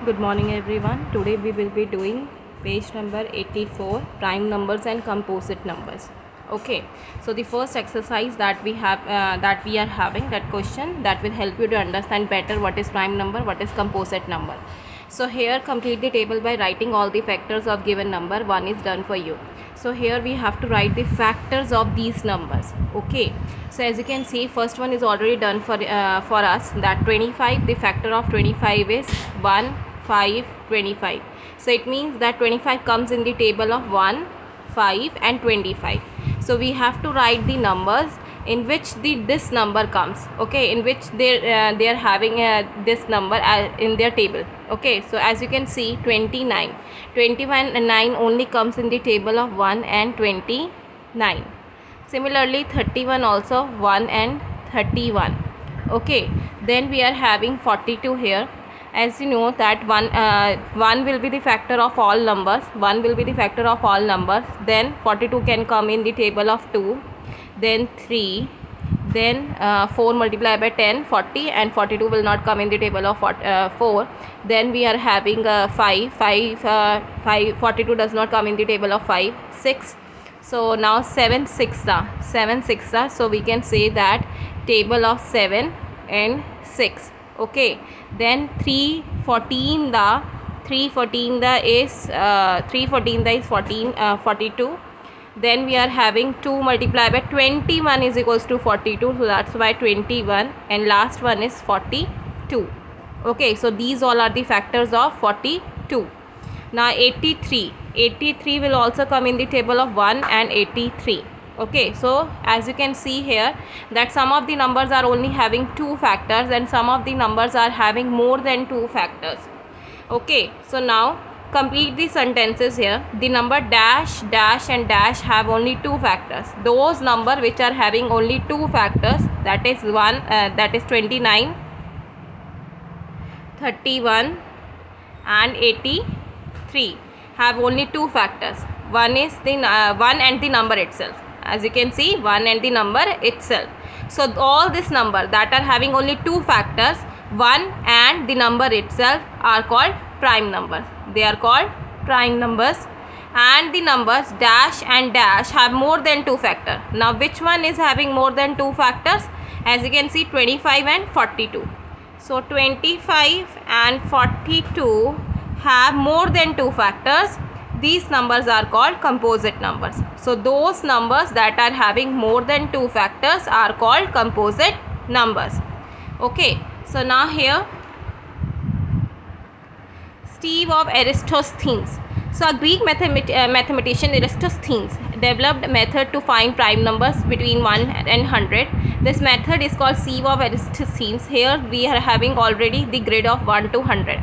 Good morning everyone. Today we will be doing page number 84, prime numbers and composite numbers. Okay, so the first exercise that we are having, that question that will help you to understand better what is prime number, what is composite number. So here, complete the table by writing all the factors of given number. One is done for you. So here we have to write the factors of these numbers. Okay, so as you can see, first one is already done for us, that 25. The factor of 25 is 1, 5, 25. So it means that 25 comes in the table of 1, 5 and 25. So we have to write the numbers in which this number comes, okay, in which they are having this number in their table. Okay, so as you can see, 29, 21 and 9 only comes in the table of 1 and 29. Similarly 31 also, 1 and 31. Okay, then we are having 42 here. As you know that 1 will be the factor of all numbers. 1 will be the factor of all numbers. Then 42 can come in the table of 2. Then 3. Then 4 multiplied by 10, 40, and 42 will not come in the table of 4. Then we are having 5. 42 does not come in the table of 5. 6. So now 7 6 are. So we can say that table of 7 and 6. Okay, then 314 is 42. Then we are having 2 multiplied by 21 is equals to 42, so that's why 21, and last one is 42. Okay, so these all are the factors of 42. Now 83 will also come in the table of 1 and 83. Okay, so as you can see here, that some of the numbers are only having 2 factors and some of the numbers are having more than 2 factors. Okay, so now complete the sentences here. The number dash, dash and dash have only 2 factors. Those number which are having only 2 factors, that is 29, 31 and 83, have only 2 factors. One is the 1 and the number itself. As you can see, 1 and the number itself. So all this number that are having only 2 factors, 1 and the number itself, are called prime numbers. They are called prime numbers. And the numbers dash and dash have more than 2 factors. Now which one is having more than 2 factors? As you can see, 25 and 42. So 25 and 42 have more than 2 factors. These numbers are called composite numbers. So those numbers that are having more than 2 factors are called composite numbers. Okay, so now here, Steve of Eratosthenes. So a Greek mathematician Eratosthenes developed a method to find prime numbers between 1 and 100. This method is called sieve of Eratosthenes. Here we are having already the grid of 1 to 100.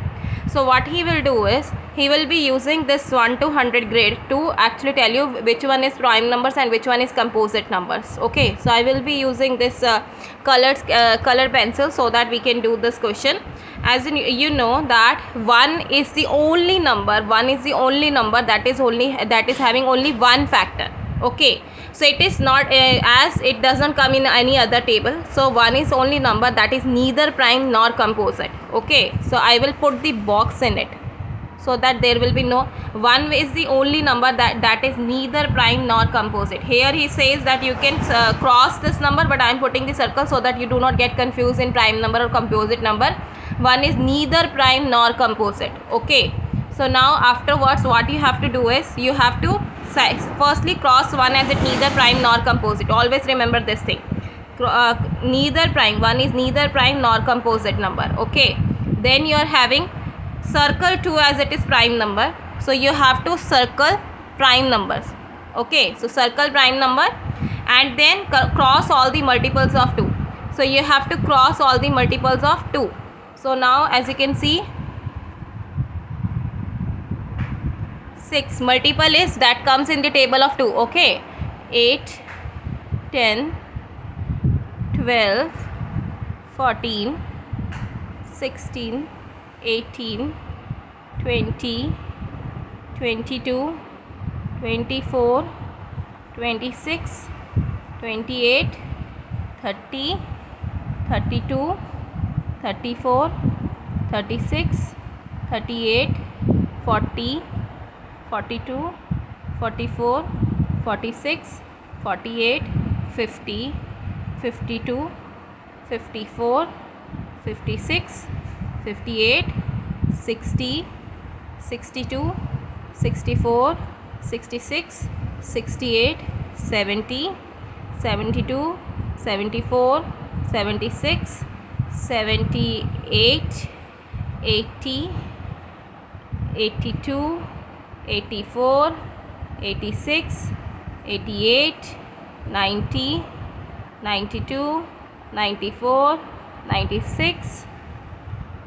So what he will do is, he will be using this 1 to 100 grid to actually tell you which one is prime numbers and which one is composite numbers. Okay, so I will be using this color pencil so that we can do this question. As you know that 1 is the only number that is having only one factor. Okay, so it is not as it doesn't come in any other table. So 1 is only number that is neither prime nor composite. Okay, so I will put the box in it so that there will be no, 1 is the only number that is neither prime nor composite. Here he says that you can cross this number, but I am putting the circle so that you do not get confused in prime number or composite number. 1 is neither prime nor composite. Okay, so now afterwards what you have to do is, you have to firstly cross 1 as it neither prime nor composite. Always remember this thing, neither prime. 1 is neither prime nor composite number. Okay, then you are having circle 2 as it is prime number. So you have to circle prime numbers. Okay, so circle prime number and then cross all the multiples of 2. So you have to cross all the multiples of 2. So now as you can see, 6 multiple is that comes in the table of 2. Okay, 8, 10, 12, 14, 16, 18, 20, 22, 24, 26, 28, 30, 32, 34, 36, 38, 40, 42, 44, 46, 48, 50, 52, 54, 56, 58, 60, 62, 64, 66, 68, 70, 72, 74, 76, 78, 80, 82, 84, 86, 88, 90, 92, 94, 96,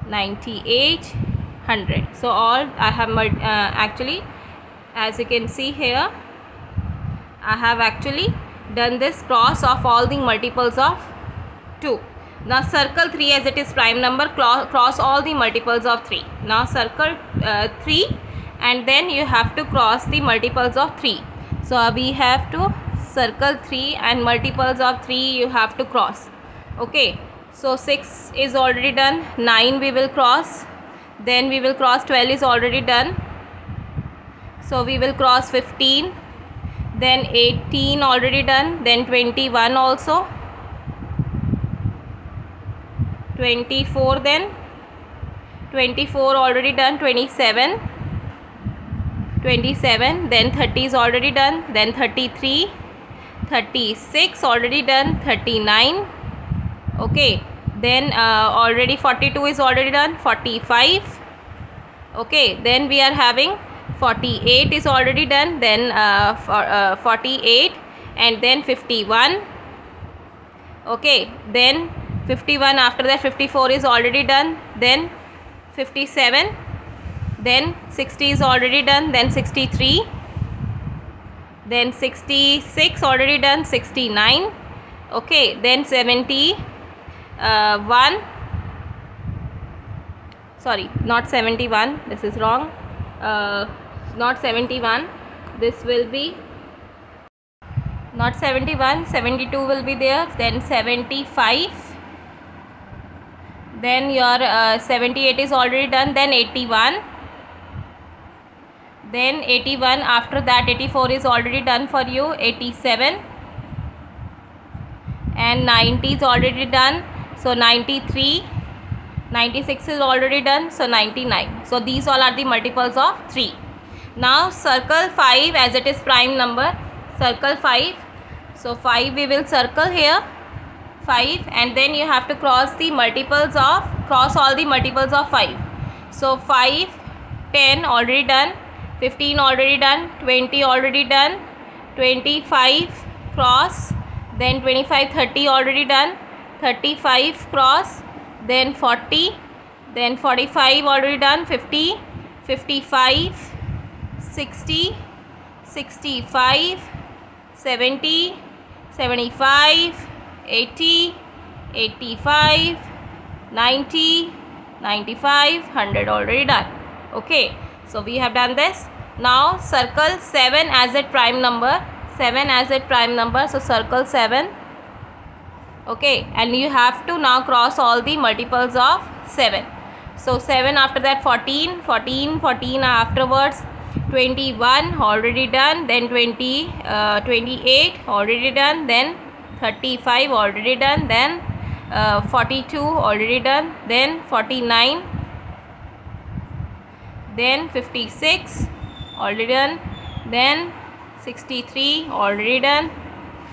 98, 100. So all I have actually, as you can see here, I have actually done this cross of all the multiples of 2. Now circle 3 as it is prime number, cross all the multiples of 3. Now circle 3 and then you have to cross the multiples of 3. So we have to circle 3 and multiples of 3 you have to cross. Okay, so 6 is already done, 9 we will cross, then we will cross 12 is already done. So we will cross 15, then 18 already done, then 21 also, 24, then 24 already done, 27, 27, then 30 is already done, then 33, 36 already done, 39, okay, then already 42 is already done, 45, okay, then we are having 48 is already done, then 48 and then 51, okay, then 51, after that 54 is already done, then 57, then 60 is already done, then 63, then 66 already done, 69, okay, then 71, sorry, not 71, this is wrong, not 71, this will be not 71, 72 will be there, then 75, then your 78 is already done, then 81, then 81, after that 84 is already done for you, 87 and 90 is already done, so 93, 96 is already done, so 99. So these all are the multiples of 3. Now circle 5 as it is prime number, circle 5. So 5 we will circle here, 5, and then you have to cross all the multiples of 5. So 5, 10 already done, 15 already done, 20 already done, 25 cross, then 25, 30 already done, 35 cross, then 40, then 45 already done, 50, 55, 60, 65, 70, 75, 80, 85, 90, 95, 100 already done. Okay, so we have done this. Now circle 7 as a prime number, 7 as a prime number, so circle 7. Okay, and you have to now cross all the multiples of 7. So 7, after that 14, 14, 14 afterwards, 21 already done, then 20, 28 already done, then 35 already done, then 42 already done, then 49, then 56 already done, then 63 already done,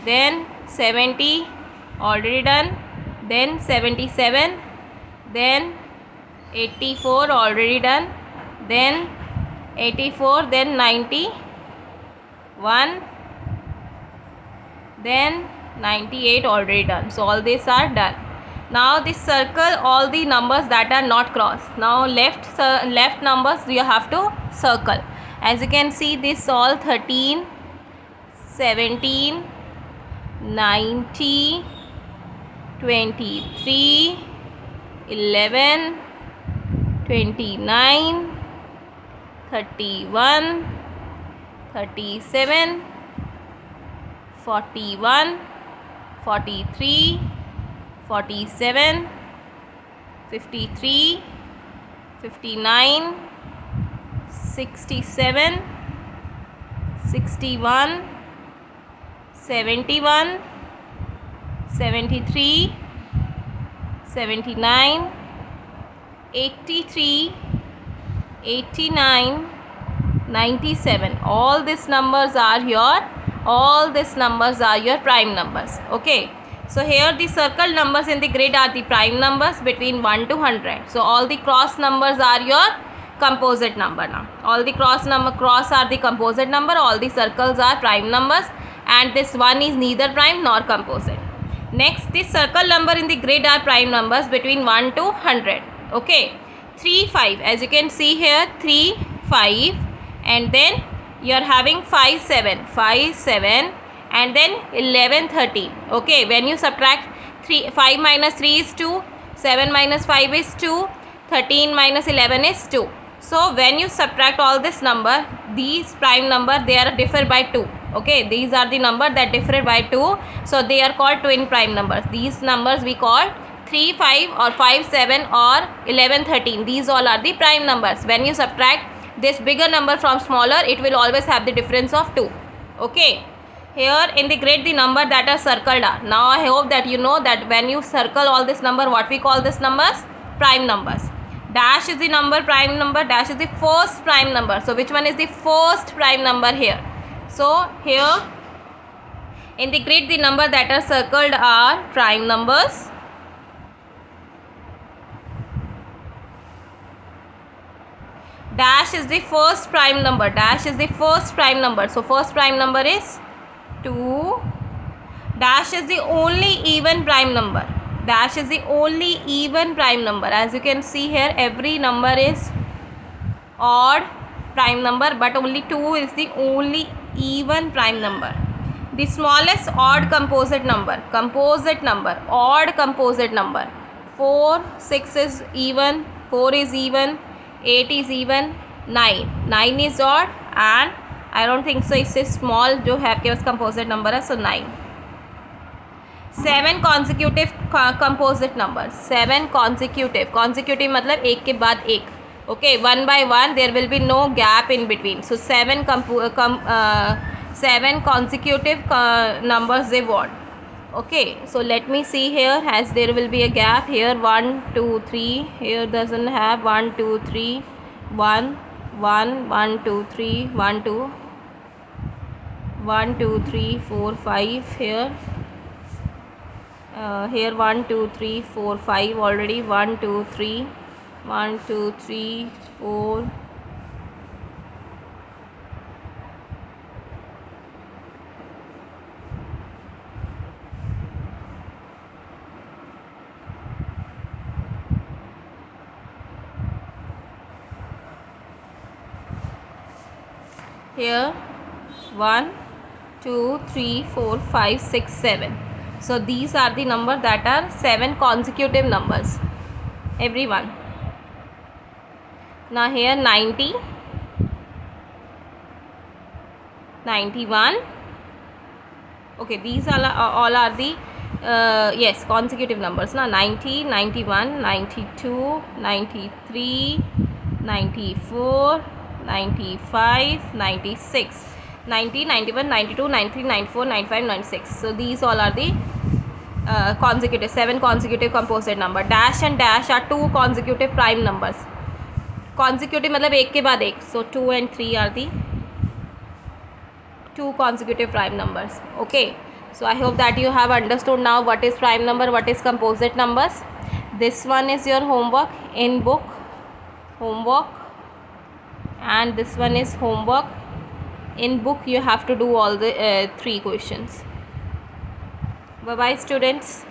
then 70 already done, then 77, then 84 already done, then 84, then 91, then 98 already done. So all these are done. Now this circle all the numbers that are not crossed. Now left numbers you have to circle. As you can see, this all 13, 17, 90, 23, 11, 29, 31, 37, 41, 43, 47, 53, 59, 67, 61, 71, 73, 79, 83, 89, 97. All these numbers are your prime numbers. Okay, so here the circle numbers in the grid are the prime numbers between 1 to 100. So all the cross numbers are your composite number. Now all the cross are the composite number, all the circles are prime numbers, and this one is neither prime nor composite. Next, the circle number in the grid are prime numbers between 1 to 100. Okay, 3, 5, as you can see here, 3, 5, and then you are having 5, 7, 5, 7, and then 11, 13. Okay, when you subtract 5 minus 3 is 2, 7 minus 5 is 2, 13 minus 11 is 2. So when you subtract all this number, these prime number, they are differ by 2. Okay, these are the number that differ by 2, so they are called twin prime numbers. These numbers we call 3, 5 or 5, 7 or 11, 13. These all are the prime numbers. When you subtract this bigger number from smaller, it will always have the difference of 2. Okay, here in the grid the number that are circled are. Now I hope that you know that when you circle all this number, what we call this numbers? Prime numbers. Dash is the number prime number, dash is the first prime number. So which one is the first prime number here? So here in the grid the number that are circled are prime numbers. Dash is the first prime number, dash is the first prime number. So first prime number is 2. Dash is the only even prime number. Dash is the only even prime number. As you can see here, every number is odd prime number, but only 2 is the only even prime number. The smallest odd composite number, odd composite number. 4, 6 is even, 4 is even, 8 is even, 9 is odd, and I don't think so it's a small जो है आपके पास composite number है, so 9. 7 consecutive composite numbers. 7 consecutive मतलब एक के बाद एक. Okay, one by one, there will be no gap in between. So 7 consecutive numbers they want. Okay, so let me see here, as there will be a gap here. 1, 2, 3. Here doesn't have 1, 2, 3. 1, 1, 1, 2, 3. 1, 2. 1, 2, 3, 4, 5 here. Here 1, 2, 3, 4, 5 already. 1, 2, 3. 1, 2, 3, 4. Here 1, 2, 3, 4, 5, 6, 7. So these are the number that are 7 consecutive numbers. Everyone. Now here 90, 91. Okay, these all are the yes, consecutive numbers. Now 90, 91, 92, 93, 94, 95, 96, 90, 91, 92, 93, 94, 95, 96. So these all are the consecutive, 7 consecutive composite number. Dash and dash are 2 consecutive prime numbers. Consecutive मतलब एक के बाद एक. So 2 and 3 are the 2 consecutive prime numbers. Okay, so I hope that you have understood now what is prime number, what is composite numbers. This one is your homework in book, homework, and this one is homework in book. You have to do all the 3 questions. Bye bye students.